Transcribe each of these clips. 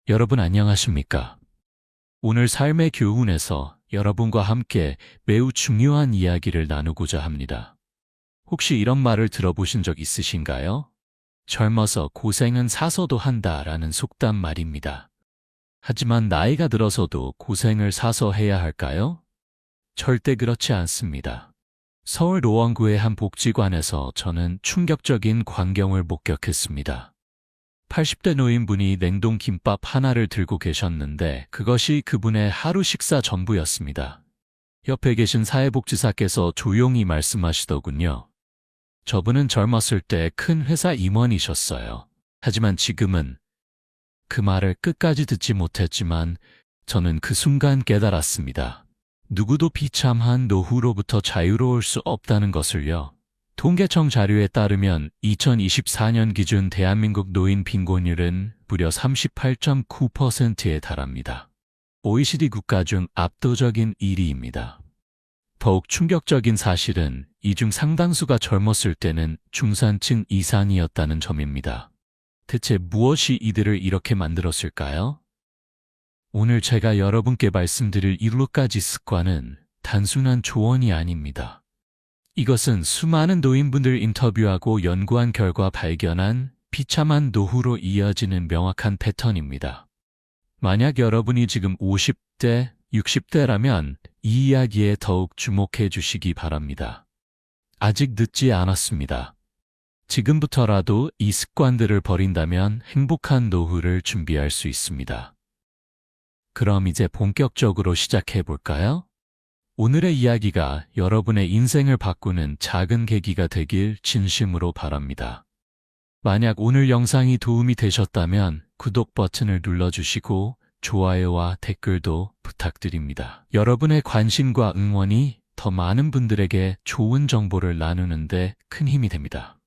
여러분 안녕하십니까? 오늘 삶의 교훈에서 여러분과 함께 매우 중요한 이야기를 나누고자 합니다. 혹시 이런 말을 들어보신 적 있으신가요? 젊어서 고생은 사서도 한다라는 속담 말입니다. 하지만 나이가 들어서도 고생을 사서 해야 할까요? 절대 그렇지 않습니다. 서울 노원구의 한 복지관에서 저는 충격적인 광경을 목격했습니다. 80대 노인분이 냉동 김밥 하나를 들고 계셨는데 그것이 그분의 하루 식사 전부였습니다. 옆에 계신 사회복지사께서 조용히 말씀하시더군요. 저분은 젊었을 때 큰 회사 임원이셨어요. 하지만 지금은 그 말을 끝까지 듣지 못했지만 저는 그 순간 깨달았습니다. 누구도 비참한 노후로부터 자유로울 수 없다는 것을요. 통계청 자료에 따르면 2024년 기준 대한민국 노인 빈곤율은 무려 38.9%에 달합니다. OECD 국가 중 압도적인 1위입니다. 더욱 충격적인 사실은 이 중 상당수가 젊었을 때는 중산층 이상이었다는 점입니다. 대체 무엇이 이들을 이렇게 만들었을까요? 오늘 제가 여러분께 말씀드릴 7가지 습관은 단순한 조언이 아닙니다. 이것은 수많은 노인분들 인터뷰하고 연구한 결과 발견한 비참한 노후로 이어지는 명확한 패턴입니다. 만약 여러분이 지금 50대, 60대라면 이 이야기에 더욱 주목해 주시기 바랍니다. 아직 늦지 않았습니다. 지금부터라도 이 습관들을 버린다면 행복한 노후를 준비할 수 있습니다. 그럼 이제 본격적으로 시작해 볼까요? 오늘의 이야기가 여러분의 인생을 바꾸는 작은 계기가 되길 진심으로 바랍니다. 만약 오늘 영상이 도움이 되셨다면 구독 버튼을 눌러주시고 좋아요와 댓글도 부탁드립니다. 여러분의 관심과 응원이 더 많은 분들에게 좋은 정보를 나누는데 큰 힘이 됩니다.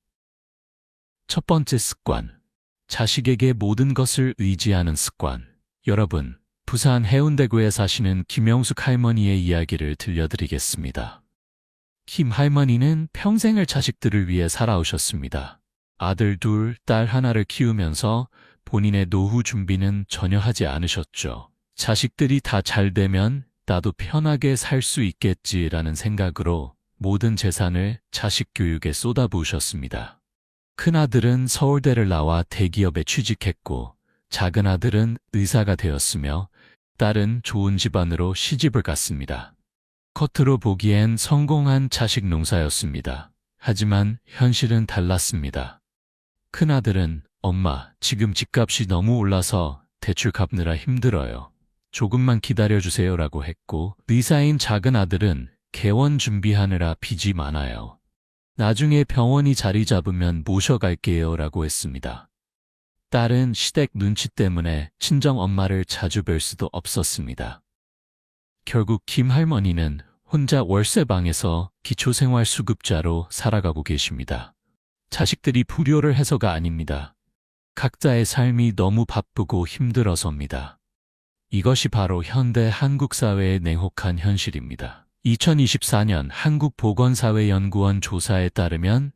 첫 번째 습관, 자식에게 모든 것을 의지하는 습관. 여러분, 부산 해운대구에 사시는 김영숙 할머니의 이야기를 들려드리겠습니다. 김 할머니는 평생을 자식들을 위해 살아오셨습니다. 아들 둘, 딸 하나를 키우면서 본인의 노후 준비는 전혀 하지 않으셨죠. 자식들이 다 잘 되면 나도 편하게 살 수 있겠지라는 생각으로 모든 재산을 자식 교육에 쏟아부으셨습니다. 큰아들은 서울대를 나와 대기업에 취직했고 작은 아들은 의사가 되었으며 딸은 좋은 집안으로 시집을 갔습니다. 겉으로 보기엔 성공한 자식 농사였습니다. 하지만 현실은 달랐습니다. 큰아들은 엄마, 지금 집값이 너무 올라서 대출 갚느라 힘들어요. 조금만 기다려주세요 라고 했고 의사인 작은 아들은 개원 준비하느라 빚이 많아요. 나중에 병원이 자리 잡으면 모셔갈게요 라고 했습니다. 딸은 시댁 눈치 때문에 친정 엄마를 자주 뵐 수도 없었습니다. 결국 김 할머니는 혼자 월세방에서 기초생활수급자로 살아가고 계십니다. 자식들이 불효를 해서가 아닙니다. 각자의 삶이 너무 바쁘고 힘들어서입니다. 이것이 바로 현대 한국 사회의 냉혹한 현실입니다. 2024년 한국보건사회연구원 조사에 따르면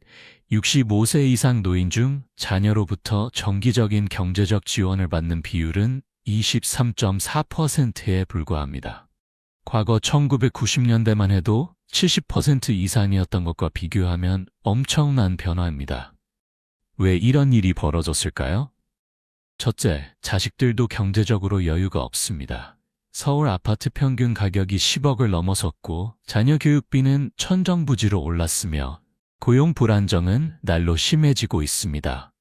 65세 이상 노인 중 자녀로부터 정기적인 경제적 지원을 받는 비율은 23.4%에 불과합니다. 과거 1990년대만 해도 70% 이상이었던 것과 비교하면 엄청난 변화입니다. 왜 이런 일이 벌어졌을까요? 첫째, 자식들도 경제적으로 여유가 없습니다. 서울 아파트 평균 가격이 10억을 넘어섰고 자녀 교육비는 천정부지로 올랐으며 고용 불안정은 날로 심해지고 있습니다.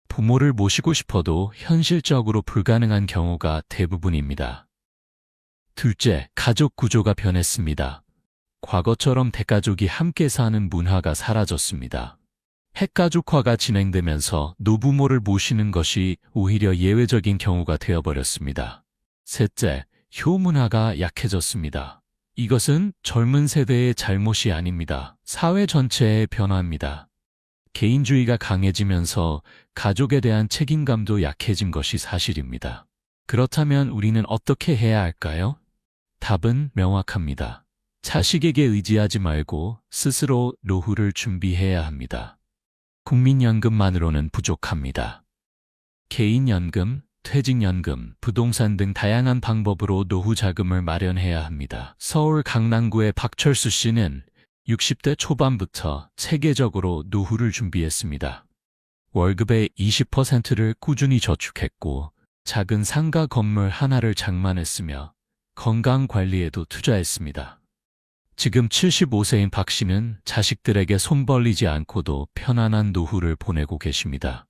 부모를 모시고 싶어도 현실적으로 불가능한 경우가 대부분입니다. 둘째, 가족 구조가 변했습니다. 과거처럼 대가족이 함께 사는 문화가 사라졌습니다. 핵가족화가 진행되면서 노부모를 모시는 것이 오히려 예외적인 경우가 되어버렸습니다. 셋째, 효문화가 약해졌습니다. 이것은 젊은 세대의 잘못이 아닙니다. 사회 전체의 변화입니다. 개인주의가 강해지면서 가족에 대한 책임감도 약해진 것이 사실입니다. 그렇다면 우리는 어떻게 해야 할까요? 답은 명확합니다. 자식에게 의지하지 말고 스스로 노후를 준비해야 합니다. 국민연금만으로는 부족합니다. 개인연금, 퇴직연금, 부동산 등 다양한 방법으로 노후 자금을 마련해야 합니다. 서울 강남구의 박철수 씨는 60대 초반부터 체계적으로 노후를 준비했습니다. 월급의 20%를 꾸준히 저축했고 작은 상가 건물 하나를 장만했으며 건강 관리에도 투자했습니다. 지금 75세인 박 씨는 자식들에게 손 벌리지 않고도 편안한 노후를 보내고 계십니다.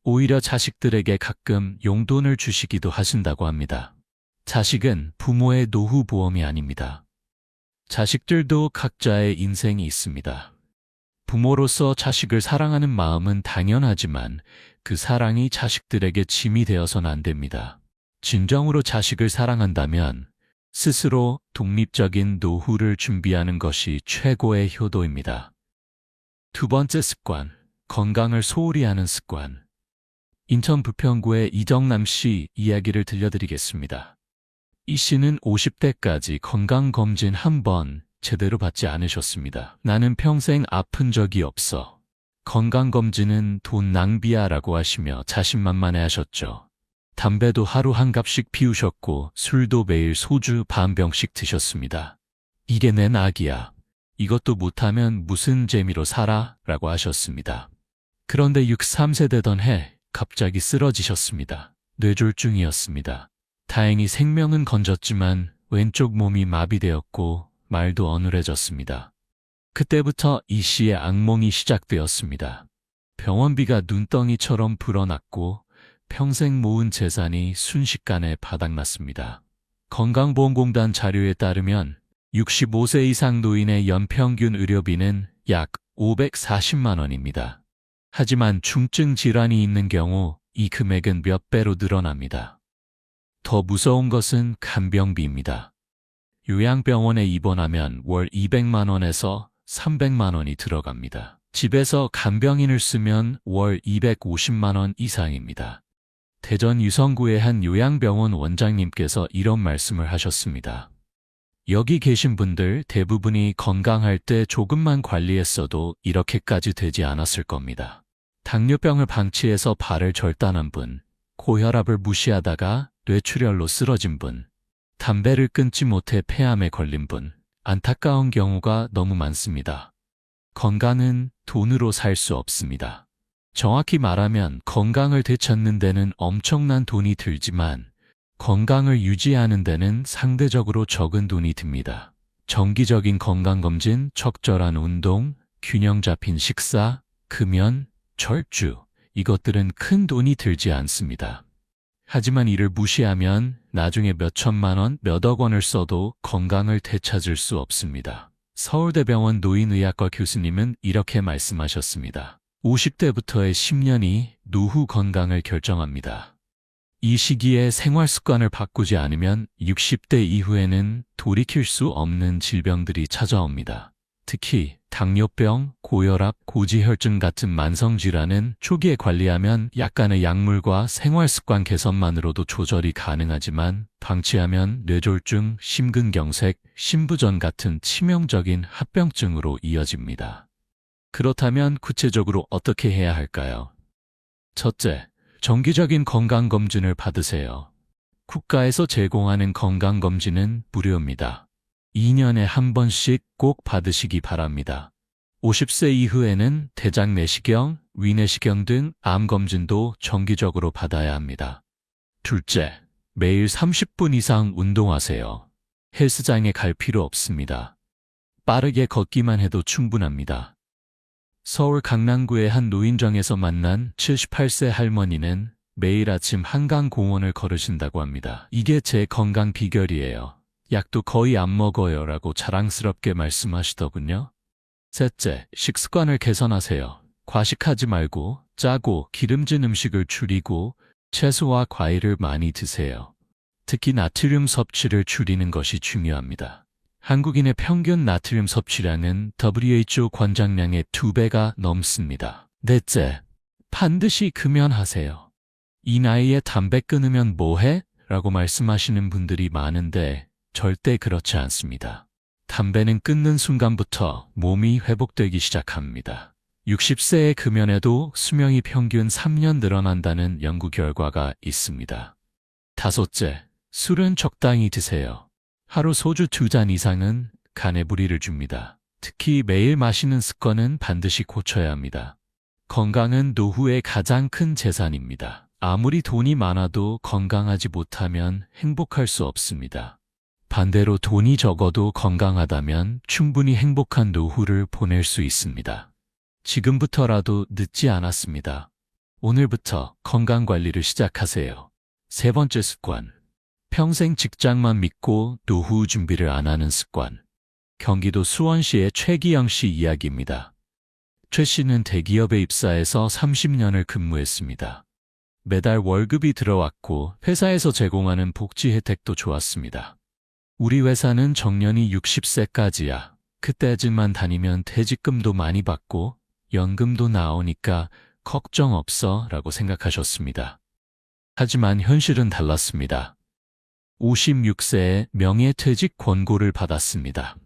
오히려 자식들에게 가끔 용돈을 주시기도 하신다고 합니다. 자식은 부모의 노후 보험이 아닙니다. 자식들도 각자의 인생이 있습니다. 부모로서 자식을 사랑하는 마음은 당연하지만 그 사랑이 자식들에게 짐이 되어서는 안 됩니다. 진정으로 자식을 사랑한다면 스스로 독립적인 노후를 준비하는 것이 최고의 효도입니다. 두 번째 습관, 건강을 소홀히 하는 습관. 인천 부평구의 이정남 씨 이야기를 들려드리겠습니다. 이 씨는 50대까지 건강검진 한 번 제대로 받지 않으셨습니다. 나는 평생 아픈 적이 없어. 건강검진은 돈 낭비야 라고 하시며 자신만만해 하셨죠. 담배도 하루 한 갑씩 피우셨고 술도 매일 소주 반 병씩 드셨습니다. 이게 내 낙이야. 이것도 못하면 무슨 재미로 살아? 라고 하셨습니다. 그런데 63세 되던 해 갑자기 쓰러지셨습니다. 뇌졸중이었습니다. 다행히 생명은 건졌지만 왼쪽 몸이 마비되었고 말도 어눌해졌습니다. 그때부터 이 씨의 악몽이 시작되었습니다. 병원비가 눈덩이처럼 불어났고 평생 모은 재산이 순식간에 바닥났습니다. 건강보험공단 자료에 따르면 65세 이상 노인의 연평균 의료비는 약 540만 원입니다. 하지만 중증 질환이 있는 경우 이 금액은 몇 배로 늘어납니다. 더 무서운 것은 간병비입니다. 요양병원에 입원하면 월 200만 원에서 300만 원이 들어갑니다. 집에서 간병인을 쓰면 월 250만 원 이상입니다. 대전 유성구의 한 요양병원 원장님께서 이런 말씀을 하셨습니다. 여기 계신 분들 대부분이 건강할 때 조금만 관리했어도 이렇게까지 되지 않았을 겁니다. 당뇨병을 방치해서 발을 절단한 분, 고혈압을 무시하다가 뇌출혈로 쓰러진 분, 담배를 끊지 못해 폐암에 걸린 분, 안타까운 경우가 너무 많습니다. 건강은 돈으로 살 수 없습니다. 정확히 말하면 건강을 되찾는 데는 엄청난 돈이 들지만 건강을 유지하는 데는 상대적으로 적은 돈이 듭니다. 정기적인 건강검진, 적절한 운동, 균형 잡힌 식사, 금연, 철주, 이것들은 큰 돈이 들지 않습니다. 하지만 이를 무시하면 나중에 몇 천만 원, 몇억 원을 써도 건강을 되찾을 수 없습니다. 서울대병원 노인의학과 교수님은 이렇게 말씀하셨습니다. 50대부터의 10년이 노후 건강을 결정합니다. 이 시기에 생활 습관을 바꾸지 않으면 60대 이후에는 돌이킬 수 없는 질병들이 찾아옵니다. 특히 당뇨병, 고혈압, 고지혈증 같은 만성질환은 초기에 관리하면 약간의 약물과 생활습관 개선만으로도 조절이 가능하지만 방치하면 뇌졸중, 심근경색, 심부전 같은 치명적인 합병증으로 이어집니다. 그렇다면 구체적으로 어떻게 해야 할까요? 첫째, 정기적인 건강검진을 받으세요. 국가에서 제공하는 건강검진은 무료입니다. 2년에 한 번씩 꼭 받으시기 바랍니다. 50세 이후에는 대장 내시경, 위내시경 등 암검진도 정기적으로 받아야 합니다. 둘째, 매일 30분 이상 운동하세요. 헬스장에 갈 필요 없습니다. 빠르게 걷기만 해도 충분합니다. 서울 강남구의 한 노인정에서 만난 78세 할머니는 매일 아침 한강공원을 걸으신다고 합니다. 이게 제 건강 비결이에요. 약도 거의 안 먹어요 라고 자랑스럽게 말씀하시더군요. 셋째, 식습관을 개선하세요. 과식하지 말고 짜고 기름진 음식을 줄이고 채소와 과일을 많이 드세요. 특히 나트륨 섭취를 줄이는 것이 중요합니다. 한국인의 평균 나트륨 섭취량은 WHO 권장량의 2배가 넘습니다. 넷째, 반드시 금연하세요. 이 나이에 담배 끊으면 뭐해? 라고 말씀하시는 분들이 많은데 절대 그렇지 않습니다. 담배는 끊는 순간부터 몸이 회복되기 시작합니다. 60세의 금연에도 수명이 평균 3년 늘어난다는 연구 결과가 있습니다. 5째, 술은 적당히 드세요. 하루 소주 2잔 이상은 간에 무리를 줍니다. 특히 매일 마시는 습관은 반드시 고쳐야 합니다. 건강은 노후의 가장 큰 재산입니다. 아무리 돈이 많아도 건강하지 못하면 행복할 수 없습니다. 반대로 돈이 적어도 건강하다면 충분히 행복한 노후를 보낼 수 있습니다. 지금부터라도 늦지 않았습니다. 오늘부터 건강관리를 시작하세요. 3번째 습관. 평생 직장만 믿고 노후 준비를 안 하는 습관. 경기도 수원시의 최기영 씨 이야기입니다. 최 씨는 대기업에 입사해서 30년을 근무했습니다. 매달 월급이 들어왔고 회사에서 제공하는 복지 혜택도 좋았습니다. 우리 회사는 정년이 60세까지야. 그때쯤만 다니면 퇴직금도 많이 받고 연금도 나오니까 걱정 없어 라고 생각하셨습니다. 하지만 현실은 달랐습니다. 56세에 명예퇴직 권고를 받았습니다.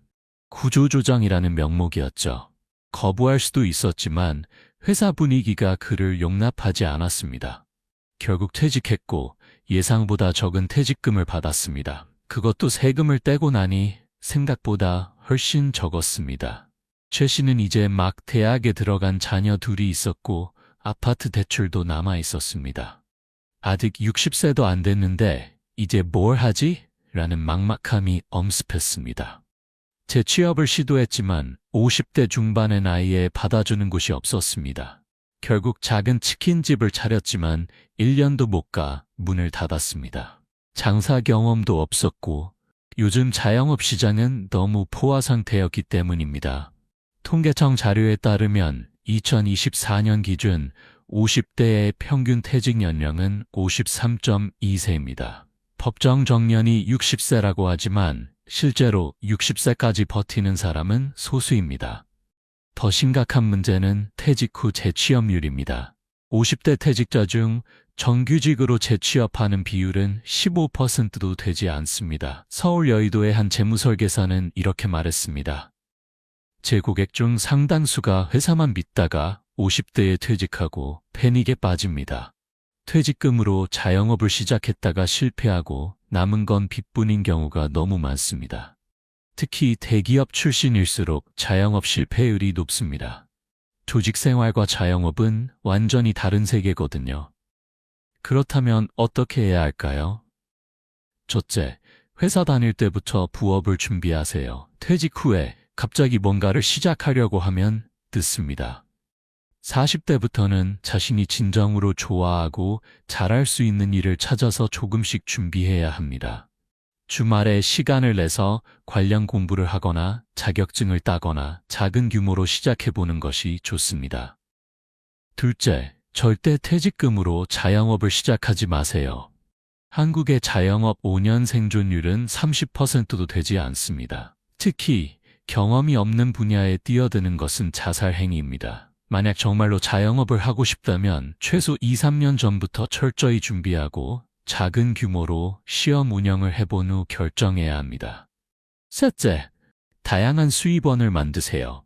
구조조정이라는 명목이었죠. 거부할 수도 있었지만 회사 분위기가 그를 용납하지 않았습니다. 결국 퇴직했고 예상보다 적은 퇴직금을 받았습니다. 그것도 세금을 떼고 나니 생각보다 훨씬 적었습니다. 최 씨는 이제 막 대학에 들어간 자녀 둘이 있었고 아파트 대출도 남아 있었습니다. 아직 60세도 안 됐는데 이제 뭘 하지? 라는 막막함이 엄습했습니다. 재취업을 시도했지만 50대 중반의 나이에 받아주는 곳이 없었습니다. 결국 작은 치킨집을 차렸지만 1년도 못 가 문을 닫았습니다. 장사 경험도 없었고 요즘 자영업 시장은 너무 포화 상태였기 때문입니다. 통계청 자료에 따르면 2024년 기준 50대의 평균 퇴직 연령은 53.2세입니다. 법정 정년이 60세라고 하지만 실제로 60세까지 버티는 사람은 소수입니다. 더 심각한 문제는 퇴직 후 재취업률입니다. 50대 퇴직자 중 정규직으로 재취업하는 비율은 15%도 되지 않습니다. 서울 여의도의 한 재무설계사는 이렇게 말했습니다. 제 고객 중 상당수가 회사만 믿다가 50대에 퇴직하고 패닉에 빠집니다. 퇴직금으로 자영업을 시작했다가 실패하고 남은 건 빚뿐인 경우가 너무 많습니다. 특히 대기업 출신일수록 자영업 실패율이 높습니다. 조직 생활과 자영업은 완전히 다른 세계거든요. 그렇다면 어떻게 해야 할까요? 첫째, 회사 다닐 때부터 부업을 준비하세요. 퇴직 후에 갑자기 뭔가를 시작하려고 하면 늦습니다. 40대부터는 자신이 진정으로 좋아하고 잘할 수 있는 일을 찾아서 조금씩 준비해야 합니다. 주말에 시간을 내서 관련 공부를 하거나 자격증을 따거나 작은 규모로 시작해보는 것이 좋습니다. 둘째, 절대 퇴직금으로 자영업을 시작하지 마세요. 한국의 자영업 5년 생존율은 30%도 되지 않습니다. 특히 경험이 없는 분야에 뛰어드는 것은 자살 행위입니다. 만약 정말로 자영업을 하고 싶다면 최소 2~3년 전부터 철저히 준비하고 작은 규모로 시험 운영을 해본 후 결정해야 합니다. 셋째, 다양한 수입원을 만드세요.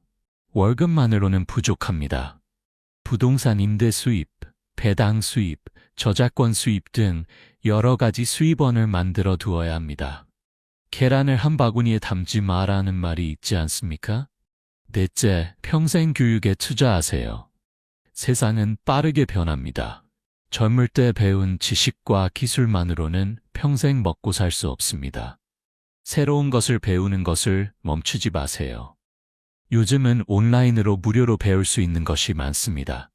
월급만으로는 부족합니다. 부동산 임대 수입, 배당 수입, 저작권 수입 등 여러 가지 수입원을 만들어 두어야 합니다. 계란을 한 바구니에 담지 마라는 말이 있지 않습니까? 넷째, 평생 교육에 투자하세요. 세상은 빠르게 변합니다. 젊을 때 배운 지식과 기술만으로는 평생 먹고 살 수 없습니다. 새로운 것을 배우는 것을 멈추지 마세요. 요즘은 온라인으로 무료로 배울 수 있는 것이 많습니다.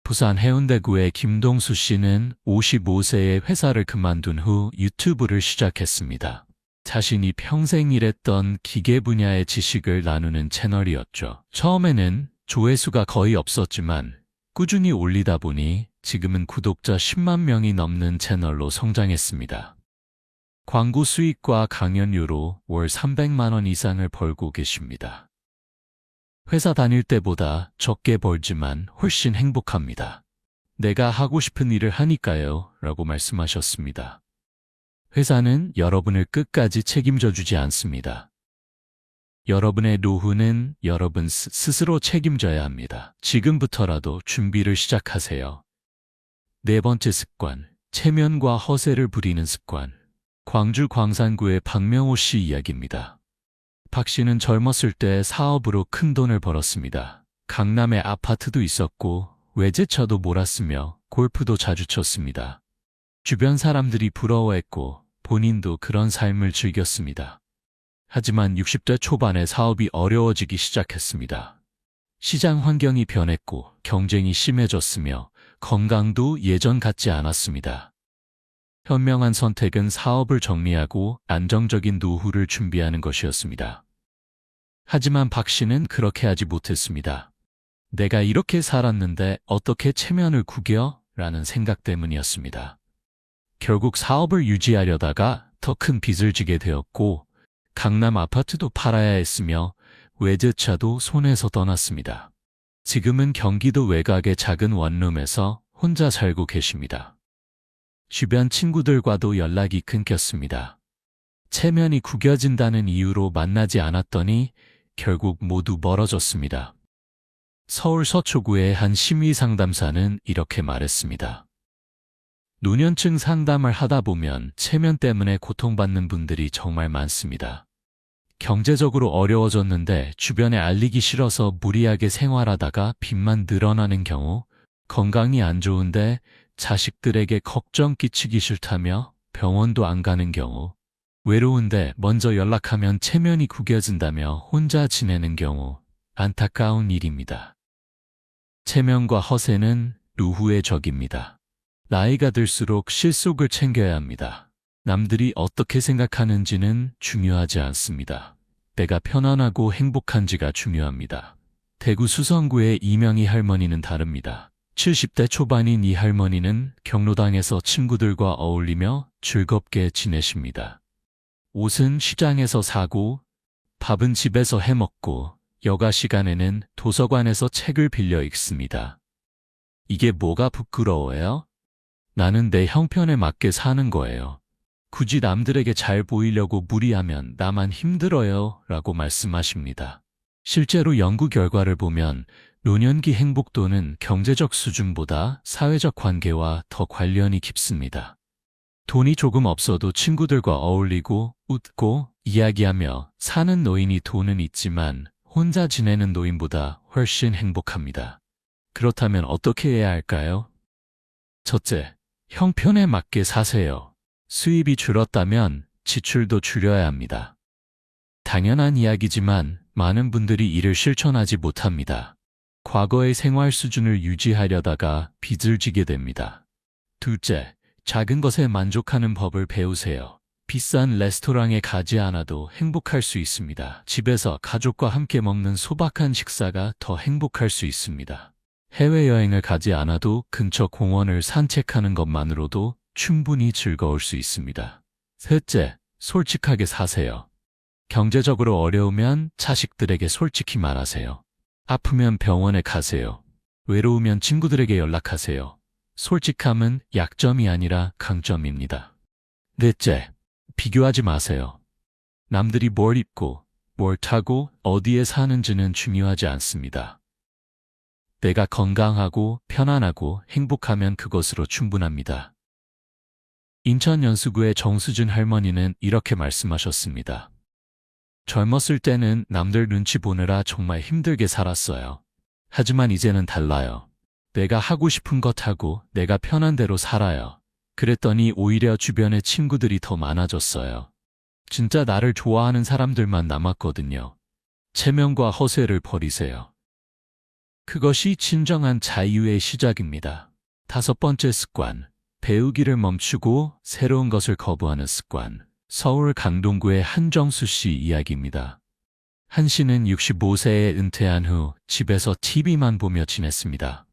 부산 해운대구의 김동수 씨는 55세에 회사를 그만둔 후 유튜브를 시작했습니다. 자신이 평생 일했던 기계 분야의 지식을 나누는 채널이었죠. 처음에는 조회수가 거의 없었지만 꾸준히 올리다 보니 지금은 구독자 10만 명이 넘는 채널로 성장했습니다. 광고 수익과 강연료로 월 300만 원 이상을 벌고 계십니다. 회사 다닐 때보다 적게 벌지만 훨씬 행복합니다. 내가 하고 싶은 일을 하니까요 라고 말씀하셨습니다. 회사는 여러분을 끝까지 책임져 주지 않습니다. 여러분의 노후는 여러분 스스로 책임져야 합니다. 지금부터라도 준비를 시작하세요. 네 번째 습관, 체면과 허세를 부리는 습관. 광주 광산구의 박명호 씨 이야기입니다. 박 씨는 젊었을 때 사업으로 큰 돈을 벌었습니다. 강남에 아파트도 있었고 외제차도 몰았으며 골프도 자주 쳤습니다. 주변 사람들이 부러워했고 본인도 그런 삶을 즐겼습니다. 하지만 60대 초반에 사업이 어려워지기 시작했습니다. 시장 환경이 변했고 경쟁이 심해졌으며 건강도 예전 같지 않았습니다. 현명한 선택은 사업을 정리하고 안정적인 노후를 준비하는 것이었습니다. 하지만 박 씨는 그렇게 하지 못했습니다. 내가 이렇게 살았는데 어떻게 체면을 구겨? 라는 생각 때문이었습니다. 결국 사업을 유지하려다가 더 큰 빚을 지게 되었고 강남 아파트도 팔아야 했으며 외제차도 손에서 떠났습니다. 지금은 경기도 외곽의 작은 원룸에서 혼자 살고 계십니다. 주변 친구들과도 연락이 끊겼습니다. 체면이 구겨진다는 이유로 만나지 않았더니 결국 모두 멀어졌습니다. 서울 서초구의 한 심리상담사는 이렇게 말했습니다. 노년층 상담을 하다 보면 체면 때문에 고통받는 분들이 정말 많습니다. 경제적으로 어려워졌는데 주변에 알리기 싫어서 무리하게 생활하다가 빚만 늘어나는 경우, 건강이 안 좋은데 자식들에게 걱정 끼치기 싫다며 병원도 안 가는 경우, 외로운데 먼저 연락하면 체면이 구겨진다며 혼자 지내는 경우, 안타까운 일입니다. 체면과 허세는 노후의 적입니다. 나이가 들수록 실속을 챙겨야 합니다. 남들이 어떻게 생각하는지는 중요하지 않습니다. 내가 편안하고 행복한지가 중요합니다. 대구 수성구의 이명희 할머니는 다릅니다. 70대 초반인 이 할머니는 경로당에서 친구들과 어울리며 즐겁게 지내십니다. 옷은 시장에서 사고, 밥은 집에서 해먹고, 여가 시간에는 도서관에서 책을 빌려 읽습니다. 이게 뭐가 부끄러워요? 나는 내 형편에 맞게 사는 거예요. 굳이 남들에게 잘 보이려고 무리하면 나만 힘들어요 라고 말씀하십니다. 실제로 연구 결과를 보면 노년기 행복도는 경제적 수준보다 사회적 관계와 더 관련이 깊습니다. 돈이 조금 없어도 친구들과 어울리고 웃고 이야기하며 사는 노인이 돈은 있지만 혼자 지내는 노인보다 훨씬 행복합니다. 그렇다면 어떻게 해야 할까요? 첫째, 형편에 맞게 사세요. 수입이 줄었다면 지출도 줄여야 합니다. 당연한 이야기지만 많은 분들이 이를 실천하지 못합니다. 과거의 생활 수준을 유지하려다가 빚을 지게 됩니다. 둘째, 작은 것에 만족하는 법을 배우세요. 비싼 레스토랑에 가지 않아도 행복할 수 있습니다. 집에서 가족과 함께 먹는 소박한 식사가 더 행복할 수 있습니다. 해외여행을 가지 않아도 근처 공원을 산책하는 것만으로도 충분히 즐거울 수 있습니다. 셋째, 솔직하게 사세요. 경제적으로 어려우면 자식들에게 솔직히 말하세요. 아프면 병원에 가세요. 외로우면 친구들에게 연락하세요. 솔직함은 약점이 아니라 강점입니다. 넷째, 비교하지 마세요. 남들이 뭘 입고, 뭘 타고, 어디에 사는지는 중요하지 않습니다. 내가 건강하고 편안하고 행복하면 그것으로 충분합니다. 인천 연수구의 정수준 할머니는 이렇게 말씀하셨습니다. 젊었을 때는 남들 눈치 보느라 정말 힘들게 살았어요. 하지만 이제는 달라요. 내가 하고 싶은 것 하고 내가 편한 대로 살아요. 그랬더니 오히려 주변에 친구들이 더 많아졌어요. 진짜 나를 좋아하는 사람들만 남았거든요. 체면과 허세를 버리세요. 그것이 진정한 자유의 시작입니다. 다섯 번째 습관, 배우기를 멈추고 새로운 것을 거부하는 습관. 서울 강동구의 한정수 씨 이야기입니다. 한 씨는 65세에 은퇴한 후 집에서 TV만 보며 지냈습니다.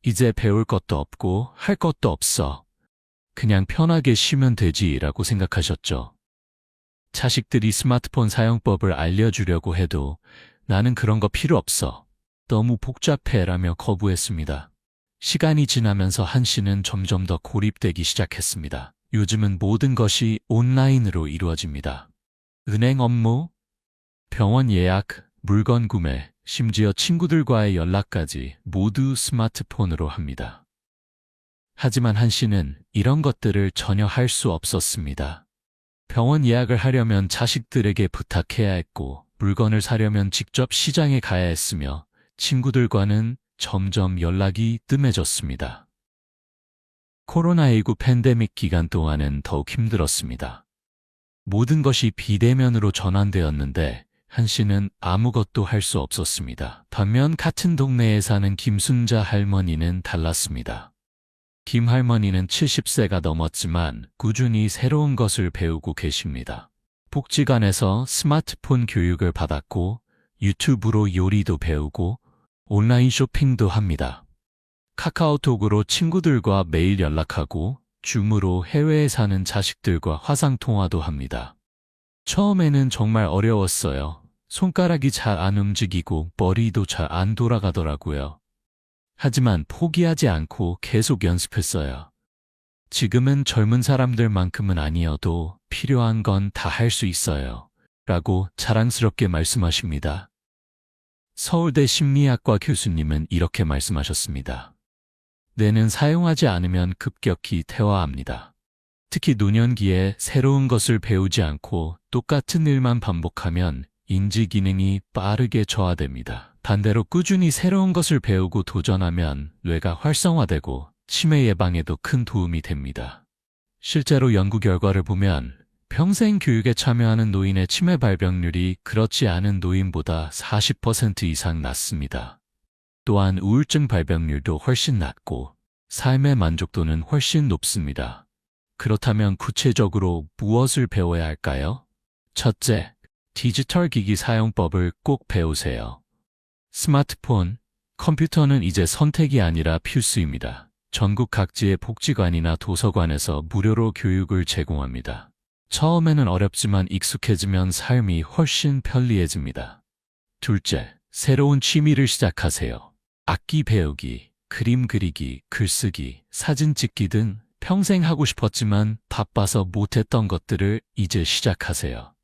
이제 배울 것도 없고 할 것도 없어. 그냥 편하게 쉬면 되지라고 생각하셨죠. 자식들이 스마트폰 사용법을 알려주려고 해도 나는 그런 거 필요 없어. 너무 복잡해라며 거부했습니다. 시간이 지나면서 한 씨는 점점 더 고립되기 시작했습니다. 요즘은 모든 것이 온라인으로 이루어집니다. 은행 업무, 병원 예약, 물건 구매, 심지어 친구들과의 연락까지 모두 스마트폰으로 합니다. 하지만 한 씨는 이런 것들을 전혀 할 수 없었습니다. 병원 예약을 하려면 자식들에게 부탁해야 했고, 물건을 사려면 직접 시장에 가야 했으며, 친구들과는 점점 연락이 뜸해졌습니다. 코로나19 팬데믹 기간 동안은 더욱 힘들었습니다. 모든 것이 비대면으로 전환되었는데 한 씨는 아무것도 할 수 없었습니다. 반면 같은 동네에 사는 김순자 할머니는 달랐습니다. 김 할머니는 70세가 넘었지만 꾸준히 새로운 것을 배우고 계십니다. 복지관에서 스마트폰 교육을 받았고 유튜브로 요리도 배우고 온라인 쇼핑도 합니다. 카카오톡으로 친구들과 매일 연락하고 줌으로 해외에 사는 자식들과 화상통화도 합니다. 처음에는 정말 어려웠어요. 손가락이 잘 안 움직이고 머리도 잘 안 돌아가더라고요. 하지만 포기하지 않고 계속 연습했어요. 지금은 젊은 사람들만큼은 아니어도 필요한 건 다 할 수 있어요. 라고 자랑스럽게 말씀하십니다. 서울대 심리학과 교수님은 이렇게 말씀하셨습니다. 뇌는 사용하지 않으면 급격히 퇴화합니다. 특히 노년기에 새로운 것을 배우지 않고 똑같은 일만 반복하면 인지 기능이 빠르게 저하됩니다. 반대로 꾸준히 새로운 것을 배우고 도전하면 뇌가 활성화되고 치매 예방에도 큰 도움이 됩니다. 실제로 연구 결과를 보면 평생 교육에 참여하는 노인의 치매 발병률이 그렇지 않은 노인보다 40% 이상 낮습니다. 또한 우울증 발병률도 훨씬 낮고 삶의 만족도는 훨씬 높습니다. 그렇다면 구체적으로 무엇을 배워야 할까요? 첫째, 디지털 기기 사용법을 꼭 배우세요. 스마트폰, 컴퓨터는 이제 선택이 아니라 필수입니다. 전국 각지의 복지관이나 도서관에서 무료로 교육을 제공합니다. 처음에는 어렵지만 익숙해지면 삶이 훨씬 편리해집니다. 둘째, 새로운 취미를 시작하세요. 악기 배우기, 그림 그리기, 글쓰기, 사진 찍기 등 평생 하고 싶었지만 바빠서 못했던 것들을 이제 시작하세요.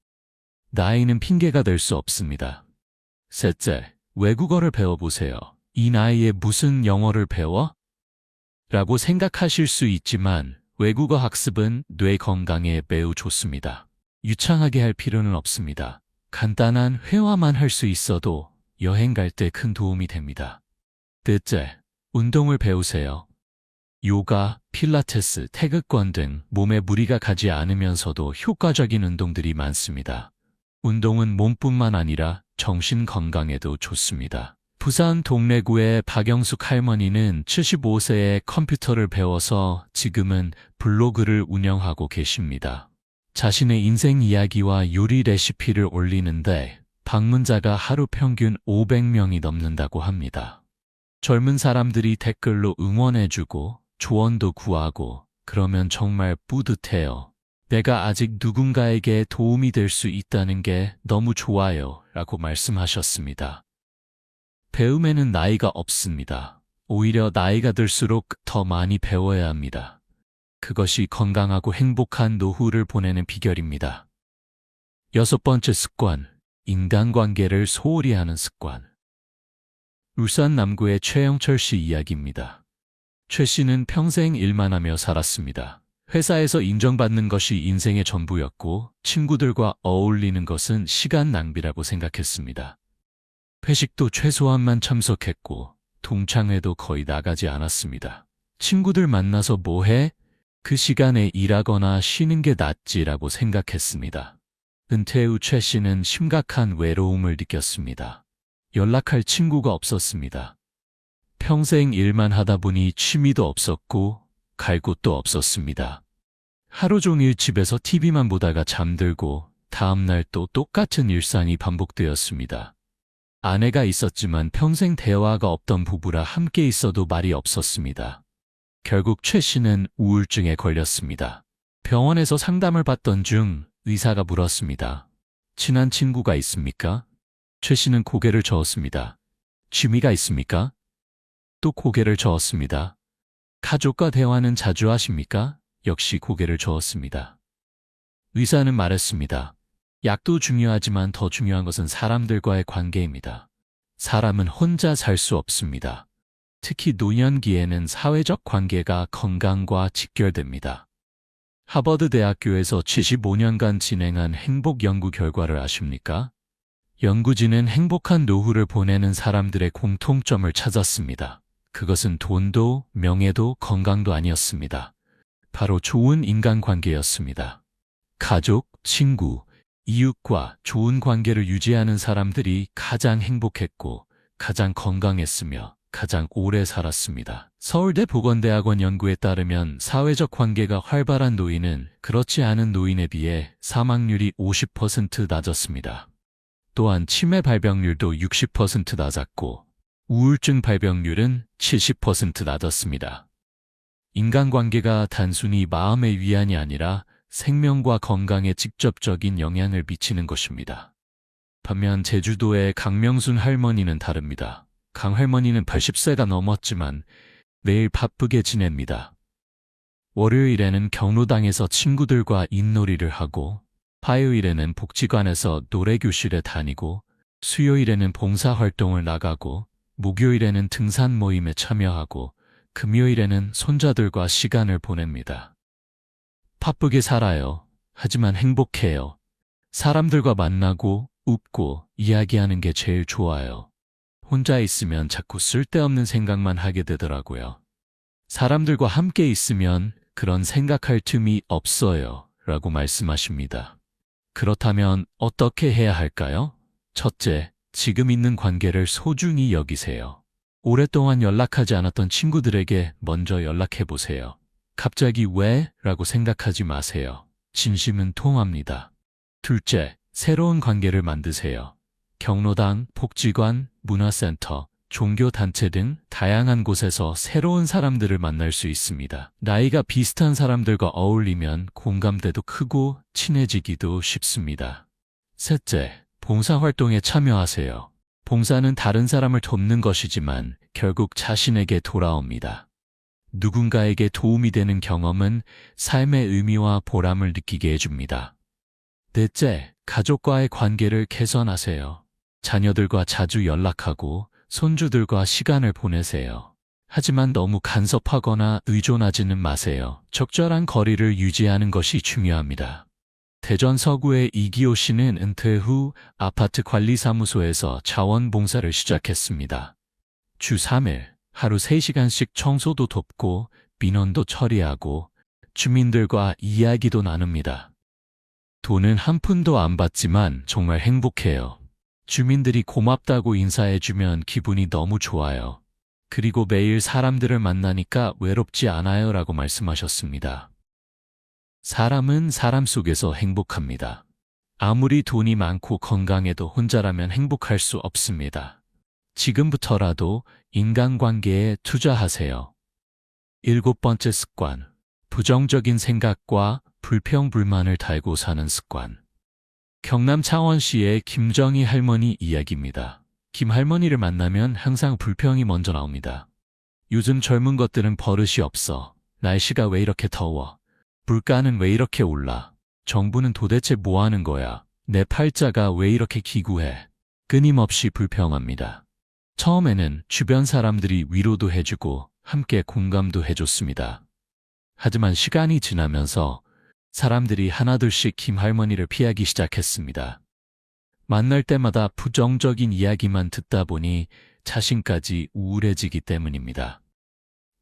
나이는 핑계가 될 수 없습니다. 셋째, 외국어를 배워보세요. 이 나이에 무슨 영어를 배워? 라고 생각하실 수 있지만 외국어 학습은 뇌 건강에 매우 좋습니다. 유창하게 할 필요는 없습니다. 간단한 회화만 할 수 있어도 여행 갈 때 큰 도움이 됩니다. 넷째, 운동을 배우세요. 요가, 필라테스, 태극권 등 몸에 무리가 가지 않으면서도 효과적인 운동들이 많습니다. 운동은 몸뿐만 아니라 정신 건강에도 좋습니다. 부산 동래구의 박영숙 할머니는 75세에 컴퓨터를 배워서 지금은 블로그를 운영하고 계십니다. 자신의 인생 이야기와 요리 레시피를 올리는데 방문자가 하루 평균 500명이 넘는다고 합니다. 젊은 사람들이 댓글로 응원해주고 조언도 구하고 그러면 정말 뿌듯해요. 내가 아직 누군가에게 도움이 될 수 있다는 게 너무 좋아요. 라고 말씀하셨습니다. 배움에는 나이가 없습니다. 오히려 나이가 들수록 더 많이 배워야 합니다. 그것이 건강하고 행복한 노후를 보내는 비결입니다. 여섯 번째 습관, 인간관계를 소홀히 하는 습관. 울산 남구의 최영철 씨 이야기입니다. 최 씨는 평생 일만 하며 살았습니다. 회사에서 인정받는 것이 인생의 전부였고 친구들과 어울리는 것은 시간 낭비라고 생각했습니다. 회식도 최소한만 참석했고 동창회도 거의 나가지 않았습니다. 친구들 만나서 뭐해? 그 시간에 일하거나 쉬는 게 낫지라고 생각했습니다. 은퇴 후 최 씨는 심각한 외로움을 느꼈습니다. 연락할 친구가 없었습니다. 평생 일만 하다 보니 취미도 없었고 갈 곳도 없었습니다. 하루 종일 집에서 TV만 보다가 잠들고 다음날 또 똑같은 일상이 반복되었습니다. 아내가 있었지만 평생 대화가 없던 부부라 함께 있어도 말이 없었습니다. 결국 최 씨는 우울증에 걸렸습니다. 병원에서 상담을 받던 중 의사가 물었습니다. 친한 친구가 있습니까? 최 씨는 고개를 저었습니다. 취미가 있습니까? 또 고개를 저었습니다. 가족과 대화는 자주 하십니까? 역시 고개를 저었습니다. 의사는 말했습니다. 약도 중요하지만 더 중요한 것은 사람들과의 관계입니다. 사람은 혼자 살 수 없습니다. 특히 노년기에는 사회적 관계가 건강과 직결됩니다. 하버드 대학교에서 75년간 진행한 행복 연구 결과를 아십니까? 연구진은 행복한 노후를 보내는 사람들의 공통점을 찾았습니다. 그것은 돈도 명예도 건강도 아니었습니다. 바로 좋은 인간관계였습니다. 가족, 친구, 이웃과 좋은 관계를 유지하는 사람들이 가장 행복했고 가장 건강했으며 가장 오래 살았습니다. 서울대 보건대학원 연구에 따르면 사회적 관계가 활발한 노인은 그렇지 않은 노인에 비해 사망률이 50% 낮았습니다. 또한 치매 발병률도 60% 낮았고 우울증 발병률은 70% 낮았습니다. 인간관계가 단순히 마음의 위안이 아니라 생명과 건강에 직접적인 영향을 미치는 것입니다. 반면 제주도의 강명순 할머니는 다릅니다. 강 할머니는 80세가 넘었지만 매일 바쁘게 지냅니다. 월요일에는 경로당에서 친구들과 윷놀이를 하고 화요일에는 복지관에서 노래교실에 다니고 수요일에는 봉사활동을 나가고 목요일에는 등산 모임에 참여하고 금요일에는 손자들과 시간을 보냅니다. 바쁘게 살아요. 하지만 행복해요. 사람들과 만나고 웃고 이야기하는 게 제일 좋아요. 혼자 있으면 자꾸 쓸데없는 생각만 하게 되더라고요. 사람들과 함께 있으면 그런 생각할 틈이 없어요. 라고 말씀하십니다. 그렇다면 어떻게 해야 할까요? 첫째, 지금 있는 관계를 소중히 여기세요. 오랫동안 연락하지 않았던 친구들에게 먼저 연락해 보세요. 갑자기 왜? 라고 생각하지 마세요. 진심은 통합니다. 둘째, 새로운 관계를 만드세요. 경로당, 복지관, 문화센터, 종교단체 등 다양한 곳에서 새로운 사람들을 만날 수 있습니다. 나이가 비슷한 사람들과 어울리면 공감대도 크고 친해지기도 쉽습니다. 셋째, 봉사활동에 참여하세요. 봉사는 다른 사람을 돕는 것이지만 결국 자신에게 돌아옵니다. 누군가에게 도움이 되는 경험은 삶의 의미와 보람을 느끼게 해줍니다. 넷째, 가족과의 관계를 개선하세요. 자녀들과 자주 연락하고 손주들과 시간을 보내세요. 하지만 너무 간섭하거나 의존하지는 마세요. 적절한 거리를 유지하는 것이 중요합니다. 대전 서구의 이기호 씨는 은퇴 후 아파트 관리사무소에서 자원봉사를 시작했습니다. 주 3일, 하루 3시간씩 청소도 돕고 민원도 처리하고 주민들과 이야기도 나눕니다. 돈은 한 푼도 안 받지만 정말 행복해요. 주민들이 고맙다고 인사해주면 기분이 너무 좋아요. 그리고 매일 사람들을 만나니까 외롭지 않아요 라고 말씀하셨습니다. 사람은 사람 속에서 행복합니다. 아무리 돈이 많고 건강해도 혼자라면 행복할 수 없습니다. 지금부터라도 인간관계에 투자하세요. 7번째 습관, 부정적인 생각과 불평불만을 달고 사는 습관. 경남 창원시의 김정희 할머니 이야기입니다. 김 할머니를 만나면 항상 불평이 먼저 나옵니다. 요즘 젊은 것들은 버릇이 없어. 날씨가 왜 이렇게 더워? 물가는 왜 이렇게 올라? 정부는 도대체 뭐 하는 거야? 내 팔자가 왜 이렇게 기구해? 끊임없이 불평합니다. 처음에는 주변 사람들이 위로도 해주고 함께 공감도 해줬습니다. 하지만 시간이 지나면서 사람들이 하나둘씩 김 할머니를 피하기 시작했습니다. 만날 때마다 부정적인 이야기만 듣다 보니 자신까지 우울해지기 때문입니다.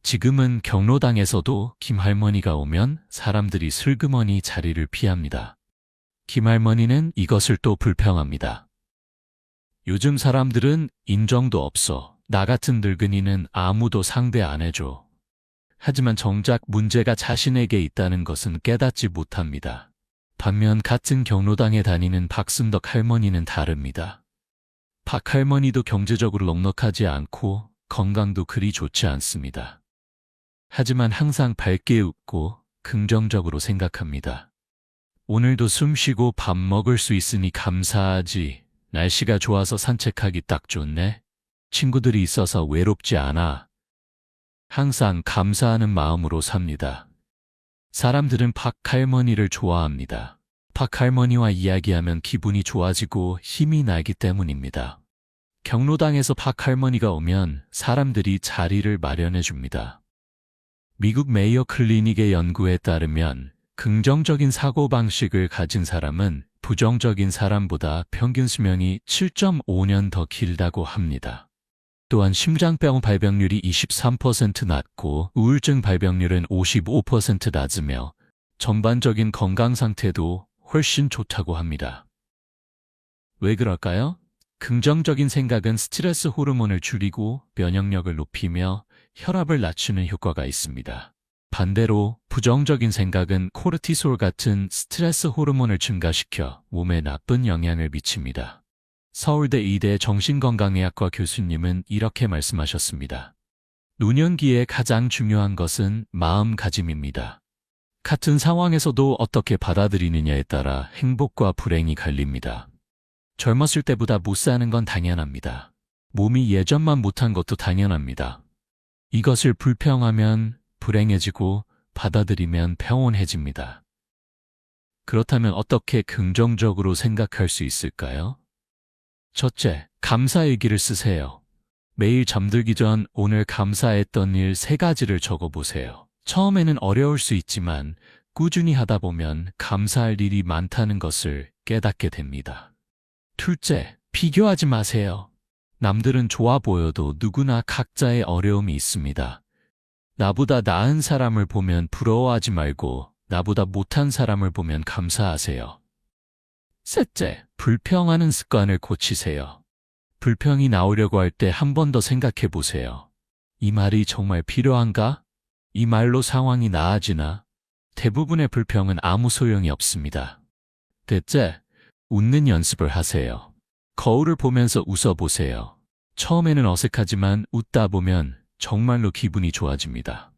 지금은 경로당에서도 김 할머니가 오면 사람들이 슬그머니 자리를 피합니다. 김 할머니는 이것을 또 불평합니다. 요즘 사람들은 인정도 없어. 나 같은 늙은이는 아무도 상대 안 해줘. 하지만 정작 문제가 자신에게 있다는 것은 깨닫지 못합니다. 반면 같은 경로당에 다니는 박순덕 할머니는 다릅니다. 박 할머니도 경제적으로 넉넉하지 않고 건강도 그리 좋지 않습니다. 하지만 항상 밝게 웃고 긍정적으로 생각합니다. 오늘도 숨 쉬고 밥 먹을 수 있으니 감사하지. 날씨가 좋아서 산책하기 딱 좋네. 친구들이 있어서 외롭지 않아. 항상 감사하는 마음으로 삽니다. 사람들은 박 할머니를 좋아합니다. 박 할머니와 이야기하면 기분이 좋아지고 힘이 나기 때문입니다. 경로당에서 박할머니가 오면 사람들이 자리를 마련해 줍니다. 미국 메이어 클리닉의 연구에 따르면 긍정적인 사고방식을 가진 사람은 부정적인 사람보다 평균 수명이 7.5년 더 길다고 합니다. 또한 심장병 발병률이 23% 낮고 우울증 발병률은 55% 낮으며 전반적인 건강 상태도 훨씬 좋다고 합니다. 왜 그럴까요? 긍정적인 생각은 스트레스 호르몬을 줄이고 면역력을 높이며 혈압을 낮추는 효과가 있습니다. 반대로 부정적인 생각은 코르티솔 같은 스트레스 호르몬을 증가시켜 몸에 나쁜 영향을 미칩니다. 서울대 의대 정신건강의학과 교수님은 이렇게 말씀하셨습니다. 노년기에 가장 중요한 것은 마음가짐입니다. 같은 상황에서도 어떻게 받아들이느냐에 따라 행복과 불행이 갈립니다. 젊었을 때보다 못 사는 건 당연합니다. 몸이 예전만 못한 것도 당연합니다. 이것을 불평하면 불행해지고 받아들이면 평온해집니다. 그렇다면 어떻게 긍정적으로 생각할 수 있을까요? 첫째, 감사일기를 쓰세요. 매일 잠들기 전 오늘 감사했던 일 3가지를 적어보세요. 처음에는 어려울 수 있지만 꾸준히 하다 보면 감사할 일이 많다는 것을 깨닫게 됩니다. 둘째, 비교하지 마세요. 남들은 좋아 보여도 누구나 각자의 어려움이 있습니다. 나보다 나은 사람을 보면 부러워하지 말고 나보다 못한 사람을 보면 감사하세요. 셋째, 불평하는 습관을 고치세요. 불평이 나오려고 할 때 한 번 더 생각해 보세요. 이 말이 정말 필요한가? 이 말로 상황이 나아지나? 대부분의 불평은 아무 소용이 없습니다. 넷째, 웃는 연습을 하세요. 거울을 보면서 웃어보세요. 처음에는 어색하지만 웃다 보면 정말로 기분이 좋아집니다.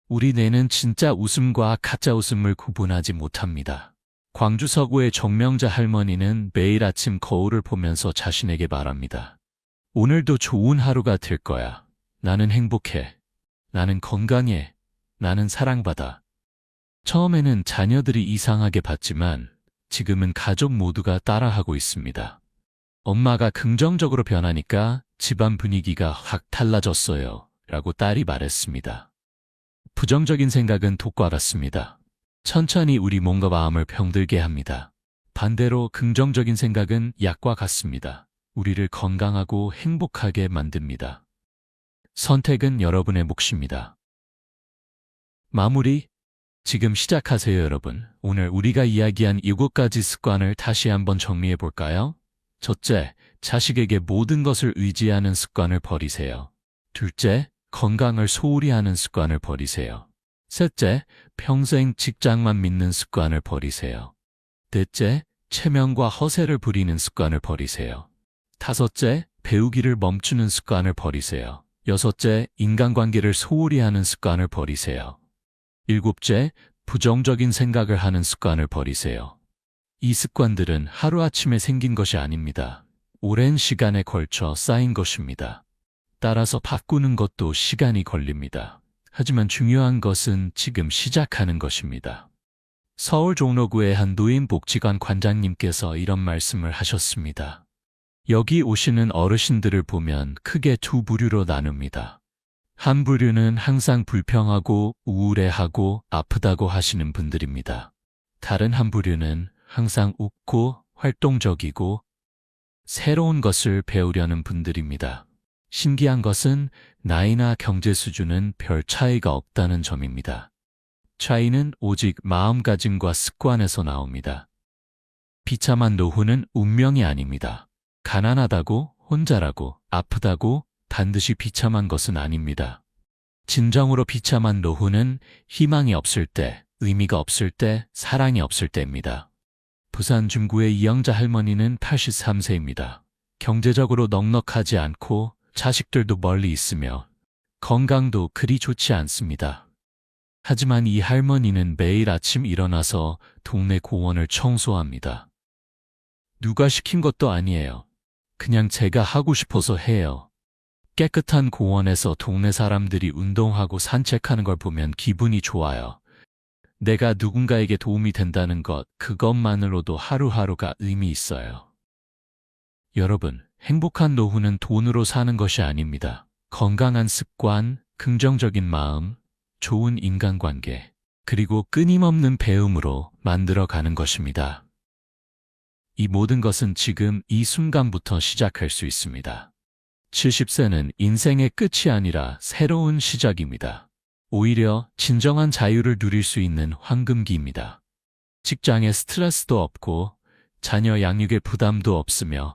우리 뇌는 진짜 웃음과 가짜 웃음을 구분하지 못합니다. 광주 서구의 정명자 할머니는 매일 아침 거울을 보면서 자신에게 말합니다. 오늘도 좋은 하루가 될 거야. 나는 행복해. 나는 건강해. 나는 사랑받아. 처음에는 자녀들이 이상하게 봤지만 지금은 가족 모두가 따라하고 있습니다. 엄마가 긍정적으로 변하니까 집안 분위기가 확 달라졌어요. 라고 딸이 말했습니다. 부정적인 생각은 독과 같습니다. 천천히 우리 몸과 마음을 병들게 합니다. 반대로 긍정적인 생각은 약과 같습니다. 우리를 건강하고 행복하게 만듭니다. 선택은 여러분의 몫입니다. 마무리. 지금 시작하세요, 여러분. 오늘 우리가 이야기한 7가지 습관을 다시 한번 정리해 볼까요? 첫째, 자식에게 모든 것을 의지하는 습관을 버리세요. 둘째, 건강을 소홀히 하는 습관을 버리세요. 셋째, 평생 직장만 믿는 습관을 버리세요. 넷째, 체면과 허세를 부리는 습관을 버리세요. 다섯째, 배우기를 멈추는 습관을 버리세요. 여섯째, 인간관계를 소홀히 하는 습관을 버리세요. 일곱째, 부정적인 생각을 하는 습관을 버리세요. 이 습관들은 하루아침에 생긴 것이 아닙니다. 오랜 시간에 걸쳐 쌓인 것입니다. 따라서 바꾸는 것도 시간이 걸립니다. 하지만 중요한 것은 지금 시작하는 것입니다. 서울 종로구의 한 노인복지관 관장님께서 이런 말씀을 하셨습니다. 여기 오시는 어르신들을 보면 크게 2부류로 나눕니다. 한 부류는 항상 불평하고 우울해하고 아프다고 하시는 분들입니다. 다른 한 부류는 항상 웃고 활동적이고 새로운 것을 배우려는 분들입니다. 신기한 것은 나이나 경제 수준은 별 차이가 없다는 점입니다. 차이는 오직 마음가짐과 습관에서 나옵니다. 비참한 노후는 운명이 아닙니다. 가난하다고, 혼자라고, 아프다고 반드시 비참한 것은 아닙니다. 진정으로 비참한 노후는 희망이 없을 때, 의미가 없을 때, 사랑이 없을 때입니다. 부산 중구의 이영자 할머니는 83세입니다. 경제적으로 넉넉하지 않고 자식들도 멀리 있으며 건강도 그리 좋지 않습니다. 하지만 이 할머니는 매일 아침 일어나서 동네 공원을 청소합니다. 누가 시킨 것도 아니에요. 그냥 제가 하고 싶어서 해요. 깨끗한 공원에서 동네 사람들이 운동하고 산책하는 걸 보면 기분이 좋아요. 내가 누군가에게 도움이 된다는 것, 그것만으로도 하루하루가 의미 있어요. 여러분, 행복한 노후는 돈으로 사는 것이 아닙니다. 건강한 습관, 긍정적인 마음, 좋은 인간관계, 그리고 끊임없는 배움으로 만들어가는 것입니다. 이 모든 것은 지금 이 순간부터 시작할 수 있습니다. 70세는 인생의 끝이 아니라 새로운 시작입니다. 오히려 진정한 자유를 누릴 수 있는 황금기입니다. 직장에 스트레스도 없고 자녀 양육에 부담도 없으며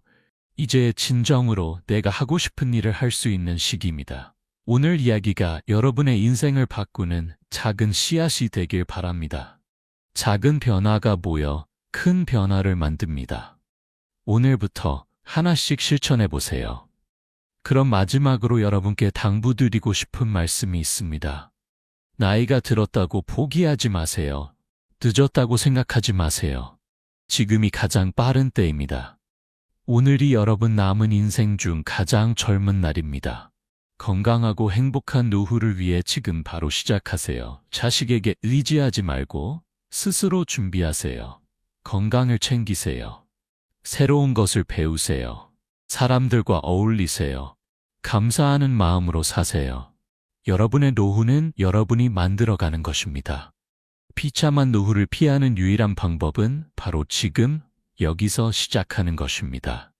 이제 진정으로 내가 하고 싶은 일을 할 수 있는 시기입니다. 오늘 이야기가 여러분의 인생을 바꾸는 작은 씨앗이 되길 바랍니다. 작은 변화가 모여 큰 변화를 만듭니다. 오늘부터 하나씩 실천해 보세요. 그럼 마지막으로 여러분께 당부드리고 싶은 말씀이 있습니다. 나이가 들었다고 포기하지 마세요. 늦었다고 생각하지 마세요. 지금이 가장 빠른 때입니다. 오늘이 여러분 남은 인생 중 가장 젊은 날입니다. 건강하고 행복한 노후를 위해 지금 바로 시작하세요. 자식에게 의지하지 말고 스스로 준비하세요. 건강을 챙기세요. 새로운 것을 배우세요. 사람들과 어울리세요. 감사하는 마음으로 사세요. 여러분의 노후는 여러분이 만들어가는 것입니다. 비참한 노후를 피하는 유일한 방법은 바로 지금, 여기서 시작하는 것입니다.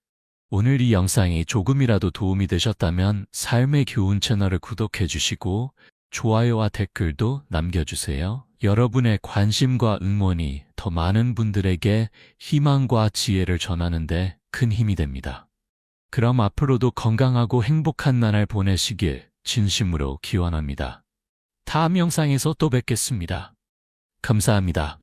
오늘 이 영상이 조금이라도 도움이 되셨다면 삶의 교훈 채널을 구독해 주시고 좋아요와 댓글도 남겨주세요. 여러분의 관심과 응원이 더 많은 분들에게 희망과 지혜를 전하는 데 큰 힘이 됩니다. 그럼 앞으로도 건강하고 행복한 나날 보내시길 진심으로 기원합니다. 다음 영상에서 또 뵙겠습니다. 감사합니다.